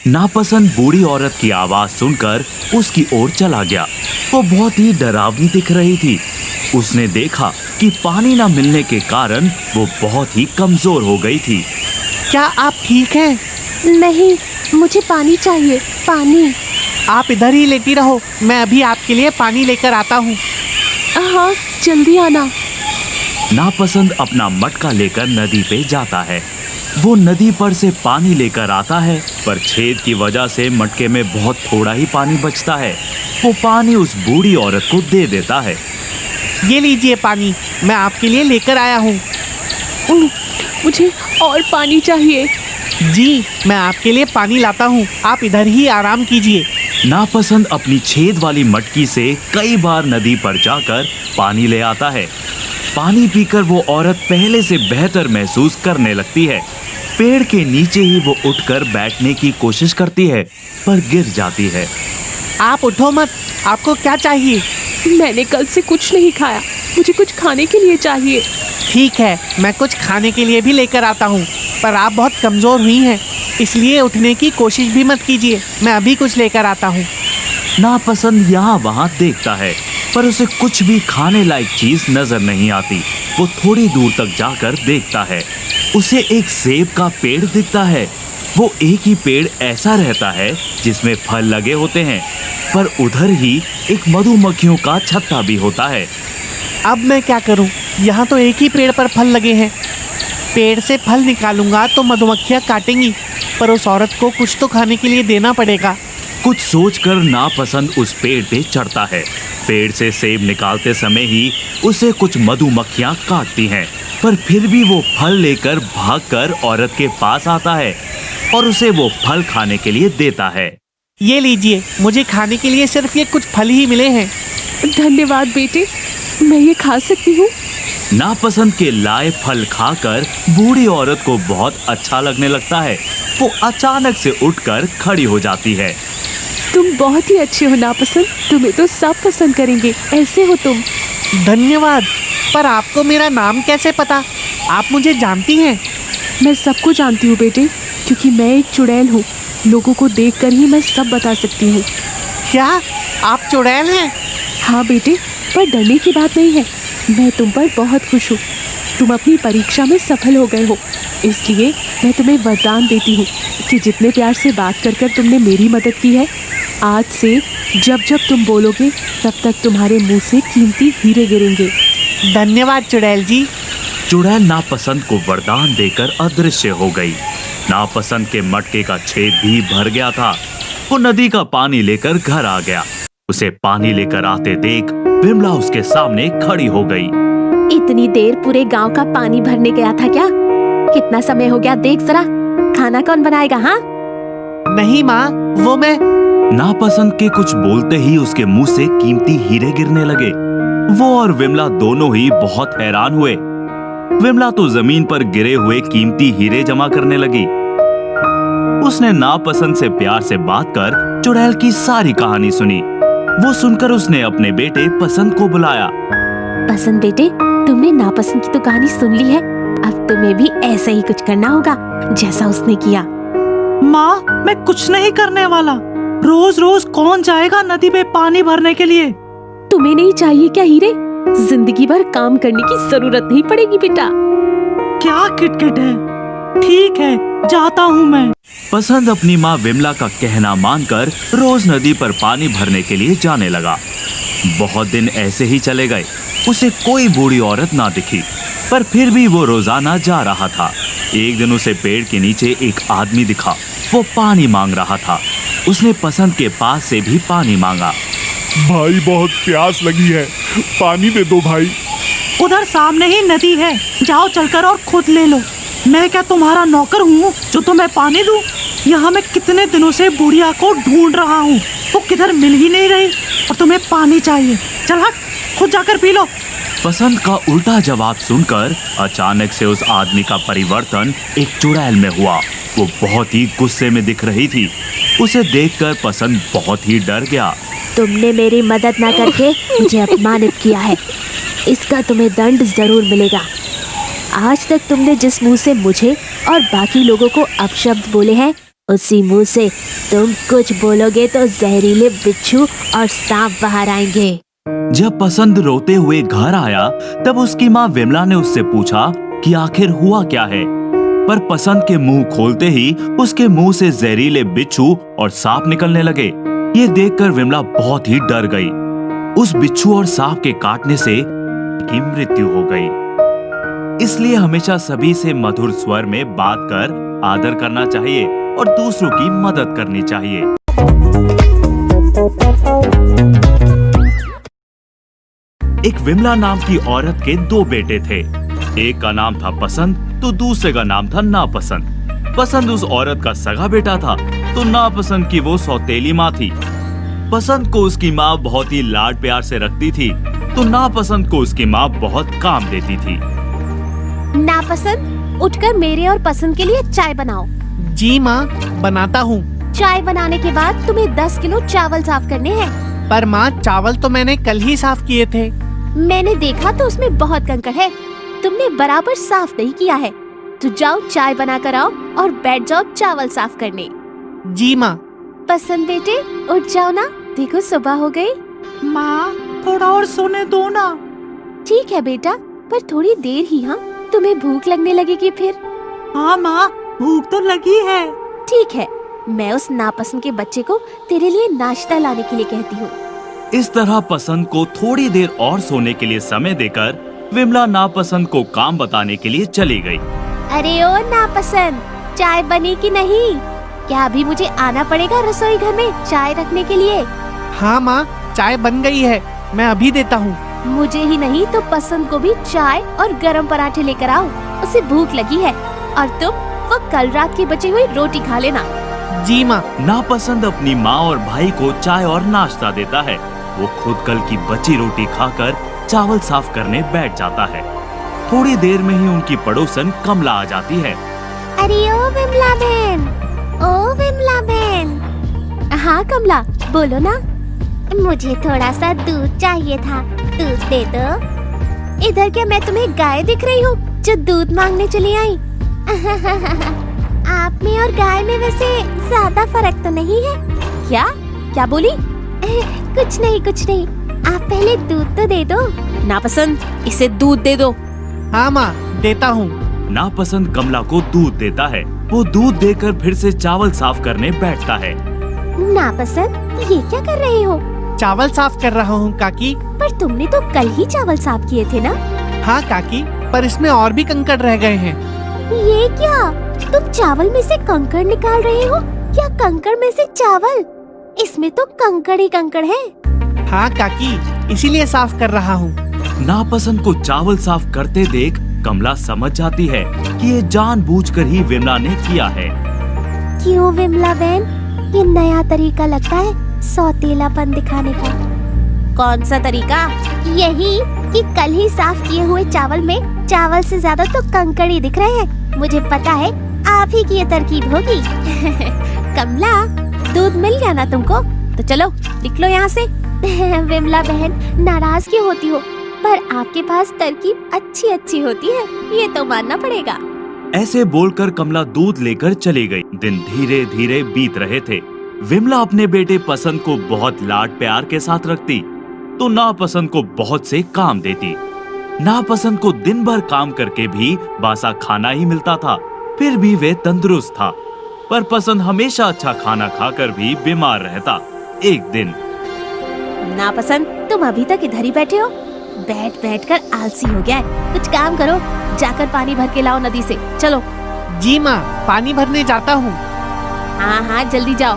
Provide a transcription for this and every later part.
नापसंद बूढ़ी औरत की आवाज सुनकर उसकी ओर चला गया। वो बहुत ही डरावनी दिख रही थी। उसने देखा कि पानी न मिलने के कारण वो बहुत ही कमजोर हो गई थी। क्या आप ठीक हैं? नहीं, मुझे पानी चाहिए, पानी। आप इधर ही लेटी रहो, मैं अभी आपके लिए पानी लेकर आता हूँ। हाँ, जल्दी आना। नापसंद अपना मटका लेकर नदी पे जाता है। वो नदी पर से पानी लेकर आता है, पर छेद की वजह से मटके में बहुत थोड़ा ही पानी बचता है। वो पानी उस बूढ़ी औरत को दे देता है। ये लीजिए पानी, मैं आपके लिए लेकर आया हूँ। मुझे और पानी चाहिए। जी, मैं आपके लिए पानी लाता हूँ, आप इधर ही आराम कीजिए। नापसंद अपनी छेद वाली मटकी से कई बार नदी पर जाकर पानी ले आता है। पानी पीकर वो औरत पहले से बेहतर महसूस करने लगती है। पेड़ के नीचे ही वो उठकर बैठने की कोशिश करती है, पर गिर जाती है। आप उठो मत, आपको क्या चाहिए? मैंने कल से कुछ नहीं खाया, मुझे कुछ खाने के लिए चाहिए। ठीक है, मैं कुछ खाने के लिए भी लेकर आता हूँ, पर आप बहुत कमज़ोर हुई हैं, इसलिए उठने की कोशिश भी मत कीजिए। मैं अभी कुछ लेकर आता हूँ। नापसंद यहाँ वहाँ देखता है, पर उसे कुछ भी खाने लायक चीज नजर नहीं आती। वो थोड़ी दूर तक जाकर देखता है, उसे एक सेब का पेड़ दिखता है। वो एक ही पेड़ ऐसा रहता है जिसमें फल लगे होते हैं, पर उधर ही एक मधुमक्खियों का छत्ता भी होता है। अब मैं क्या करूं? यहाँ तो एक ही पेड़ पर फल लगे हैं। पेड़ से फल निकालूंगा तो मधुमक्खियाँ काटेंगी, पर उस औरत को कुछ तो खाने के लिए देना पड़ेगा। कुछ सोचकर नापसंद उस पेड़ पे चढ़ता है। पेड़ से सेब निकालते समय ही उसे कुछ मधुमक्खियाँ काटती हैं, पर फिर भी वो फल लेकर भागकर औरत के पास आता है और उसे वो फल खाने के लिए देता है। ये लीजिए, मुझे खाने के लिए सिर्फ ये कुछ फल ही मिले हैं। धन्यवाद बेटे, मैं ये खा सकती हूँ? नापसंद के लाए फल खाकर बूढ़ी औरत को बहुत अच्छा लगने लगता है। वो अचानक से उठकर खड़ी हो जाती है। तुम बहुत ही अच्छे हो नापसंद, तुम्हें तो सब पसंद करेंगे, ऐसे हो तुम। धन्यवाद, पर आपको मेरा नाम कैसे पता? आप मुझे जानती हैं? मैं सबको जानती हूँ बेटे, क्योंकि मैं एक चुड़ैल हूँ। लोगों को देखकर ही मैं सब बता सकती हूँ। क्या आप चुड़ैल हैं? हाँ बेटे, पर डरने की बात नहीं है। मैं तुम पर बहुत खुश हूँ। तुम अपनी परीक्षा में सफल हो गए हो, इसलिए मैं तुम्हें वरदान देती हूँ कि जितने प्यार से बात कर तुमने मेरी मदद की है, आज से जब जब तुम बोलोगे तब तक तुम्हारे मुंह से कीमती हीरे गिरेंगे। धन्यवाद चुड़ैल जी। चुड़ैल नापसंद को वरदान देकर अदृश्य हो गई। नापसंद के मटके का छेद भी भर गया था। वो नदी का पानी लेकर घर आ गया। उसे पानी लेकर आते देख विमला उसके सामने खड़ी हो गई। इतनी देर पूरे गांव का पानी भरने गया था क्या? कितना समय हो गया देख जरा। खाना कौन बनाएगा? हाँ नहीं माँ, वो मैं। नापसंद के कुछ बोलते ही उसके मुंह से कीमती हीरे गिरने लगे। वो और विमला दोनों ही बहुत हैरान हुए। विमला तो जमीन पर गिरे हुए कीमती हीरे जमा करने लगी। उसने नापसंद से प्यार से बात कर चुड़ैल की सारी कहानी सुनी। वो सुनकर उसने अपने बेटे पसंद को बुलाया। पसंद बेटे, तुमने नापसंद की तो कहानी सुन ली है, अब तुम्हें भी ऐसा ही कुछ करना होगा जैसा उसने किया। माँ, मैं कुछ नहीं करने वाला। रोज रोज कौन जाएगा नदी में पानी भरने के लिए? तुम्हें नहीं चाहिए क्या हीरे? जिंदगी भर काम करने की जरूरत नहीं पड़ेगी बेटा। क्या किटकिट है? ठीक है, जाता हूँ मैं। पसंद अपनी माँ विमला का कहना मानकर रोज नदी पर पानी भरने के लिए जाने लगा। बहुत दिन ऐसे ही चले गए। उसे कोई बूढ़ी औरत ना दिखी, पर फिर भी वो रोजाना जा रहा था। एक दिन उसे पेड़ के नीचे एक आदमी दिखा। वो पानी मांग रहा था। उसने पसंद के पास से भी पानी मांगा। भाई, बहुत प्यास लगी है, पानी दे दो भाई। उधर सामने ही नदी है, जाओ चलकर और खुद ले लो। मैं क्या तुम्हारा नौकर हूँ जो तुम्हें पानी दूँ? यहाँ मैं कितने दिनों से बुढ़िया को ढूंढ रहा हूँ, वो किधर मिल ही नहीं रही, और तुम्हें पानी चाहिए। चल हट, खुद जाकर पी लो। पसंद का उल्टा जवाब सुनकर अचानक से उस आदमी का परिवर्तन एक चुड़ैल में हुआ। वो बहुत ही गुस्से में दिख रही थी। उसे देखकर पसंद बहुत ही डर गया। तुमने मेरी मदद ना करके मुझे अपमानित किया है, इसका तुम्हें दंड जरूर मिलेगा। आज तक तुमने जिस मुंह से मुझे और बाकी लोगों को अपशब्द बोले हैं, उसी मुंह से तुम कुछ बोलोगे तो जहरीले बिच्छू और सांप बाहर आएंगे। जब पसंद रोते हुए घर आया तब उसकी माँ विमला ने उससे पूछा कि आखिर हुआ क्या है। पर पसंद के मुंह खोलते ही उसके मुंह से जहरीले बिच्छू और सांप निकलने लगे। ये देखकर विमला बहुत ही डर गई। उस बिच्छू और सांप के काटने से की मृत्यु हो गई। इसलिए हमेशा सभी से मधुर स्वर में बात कर आदर करना चाहिए और दूसरों की मदद करनी चाहिए। एक विमला नाम की औरत के 2 बेटे थे। एक का नाम था पसंद तो दूसरे का नाम था नापसंद। पसंद उस औरत का सगा बेटा था तो नापसंद की वो सौतेली माँ थी। पसंद को उसकी माँ बहुत ही लाड प्यार से रखती थी तो नापसंद को उसकी माँ बहुत काम देती थी। नापसंद, उठकर मेरे और पसंद के लिए चाय बनाओ। जी माँ, बनाता हूँ। चाय बनाने के बाद तुम्हें 10 किलो चावल साफ करने हैं। पर माँ, चावल तो मैंने कल ही साफ किए थे। मैंने देखा तो उसमें बहुत कंकड़ है, तुमने बराबर साफ नहीं किया है। तो जाओ चाय बना कर आओ और बैठ जाओ चावल साफ करने। जी माँ। पसंद बेटे, उठ जाओ ना, देखो सुबह हो गई। माँ थोड़ा और सोने दो ना। ठीक है बेटा, पर थोड़ी देर ही। हाँ, तुम्हें भूख लगने लगेगी फिर। हाँ माँ, भूख तो लगी है। ठीक है, मैं उस नापसंद के बच्चे को तेरे लिए नाश्ता लाने के लिए कहती हूँ। इस तरह पसंद को थोड़ी देर और सोने के लिए समय देकर विमला नापसंद को काम बताने के लिए चली गई। अरे ओ नापसंद, चाय बनी कि नहीं? क्या अभी मुझे आना पड़ेगा रसोई घर में चाय रखने के लिए? हाँ माँ, चाय बन गई है, मैं अभी देता हूँ। मुझे ही नहीं तो पसंद को भी चाय और गरम पराठे लेकर आओ, उसे भूख लगी है। और तुम वो कल रात की बची हुई रोटी खा लेना। जी माँ। नापसंद अपनी माँ और भाई को चाय और नाश्ता देता है। वो खुद कल की बची रोटी खाकर चावल साफ करने बैठ जाता है। थोड़ी देर में ही उनकी पड़ोसन कमला आ जाती है। अरे ओ विमला बहन, ओ विमला बहन। हाँ कमला, बोलो ना। मुझे थोड़ा सा दूध चाहिए था, दूध दे दो। इधर क्या मैं तुम्हें गाय दिख रही हूँ जो दूध मांगने चली आई? आप में और गाय में वैसे ज्यादा फर्क तो नहीं है क्या? क्या बोली? कुछ नहीं कुछ नहीं, आप पहले दूध तो दे दो। नापसंद, इसे दूध दे दो। हाँ माँ, देता हूँ। नापसंद कमला को दूध देता है। वो दूध देकर फिर से चावल साफ करने बैठता है। नापसंद, ये क्या कर रहे हो? चावल साफ कर रहा हूँ काकी। पर तुमने तो कल ही चावल साफ किए थे ना? हाँ काकी, पर इसमें और भी कंकड़ रह गए हैं। ये क्या? तुम चावल में से कंकड़ निकाल रहे हो या कंकड़ में से चावल? इसमें तो कंकड़ ही कंकड़ है। हाँ काकी, इसीलिए साफ कर रहा हूँ। नापसंद को चावल साफ करते देख कमला समझ जाती है कि ये जानबूझकर ही विमला ने किया है। क्यों विमला बहन, ये नया तरीका लगता है सौतेलापन दिखाने का। कौन सा तरीका? यही कि कल ही साफ किए हुए चावल में चावल से ज्यादा तो कंकड़ ही दिख रहे हैं। मुझे पता है आप ही की ये तरकीब होगी। कमला, दूध मिल गया ना तुमको? तो चलो निकलो यहाँ से। विमला बहन, नाराज क्यों होती हो? पर आपके पास तरकीब अच्छी अच्छी होती है, ये तो मानना पड़ेगा। ऐसे बोलकर कमला दूध लेकर चली गई। दिन धीरे धीरे बीत रहे थे। विमला अपने बेटे पसंद को बहुत लाड प्यार के साथ रखती तो नापसंद को बहुत से काम देती। नापसंद को दिन भर काम करके भी बासा खाना ही मिलता था, फिर भी वे तंदुरुस्त था। पर पसंद हमेशा अच्छा खाना खाकर भी बीमार रहता। एक दिन, नापसंद, तुम अभी तक इधर ही बैठे हो? बैठ बैठ कर आलसी हो गया है। कुछ काम करो, जाकर पानी भर के लाओ नदी से। चलो। जी माँ, पानी भरने जाता हूँ। हाँ हाँ, जल्दी जाओ।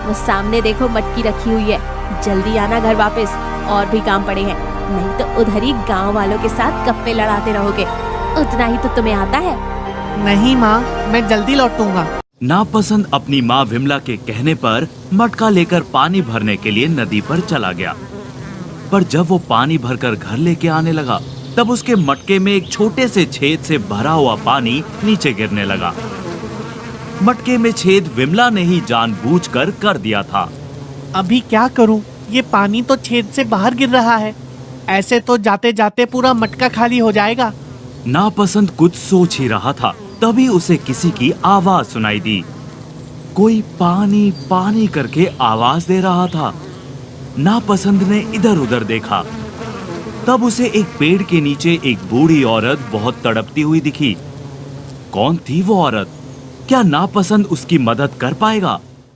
वो सामने देखो मटकी रखी हुई है, जल्दी आना घर वापस, और भी काम पड़े हैं। नहीं तो उधर ही गाँव वालों के साथ गप्पे लड़ाते रहोगे। उतना ही तो तुम्हें आता है। नहीं माँ, मैं जल्दी लौटूंगा। नापसंद अपनी माँ विमला के कहने पर मटका लेकर पानी भरने के लिए नदी पर चला गया। पर जब वो पानी भरकर घर लेके आने लगा तब उसके मटके में एक छोटे से छेद से भरा हुआ पानी नीचे गिरने लगा। मटके में छेद विमला ने ही जानबूझकर कर दिया था। अभी क्या करूं? ये पानी तो छेद से बाहर गिर रहा है। ऐसे तो जाते जाते पूरा मटका खाली हो जाएगा। नापसंद कुछ सोच ही रहा था, तभी उसे किसी की आवाज सुनाई दी। कोई पानी पानी करके आवाज दे रहा था। नापसंद ने इधर उधर देखा। तब उसे एक पेड़ के नीचे एक बूढ़ी औरत बहुत तड़पती हुई दिखी। कौन थी वो औरत? क्या नापसंद उसकी मदद कर पाएगा?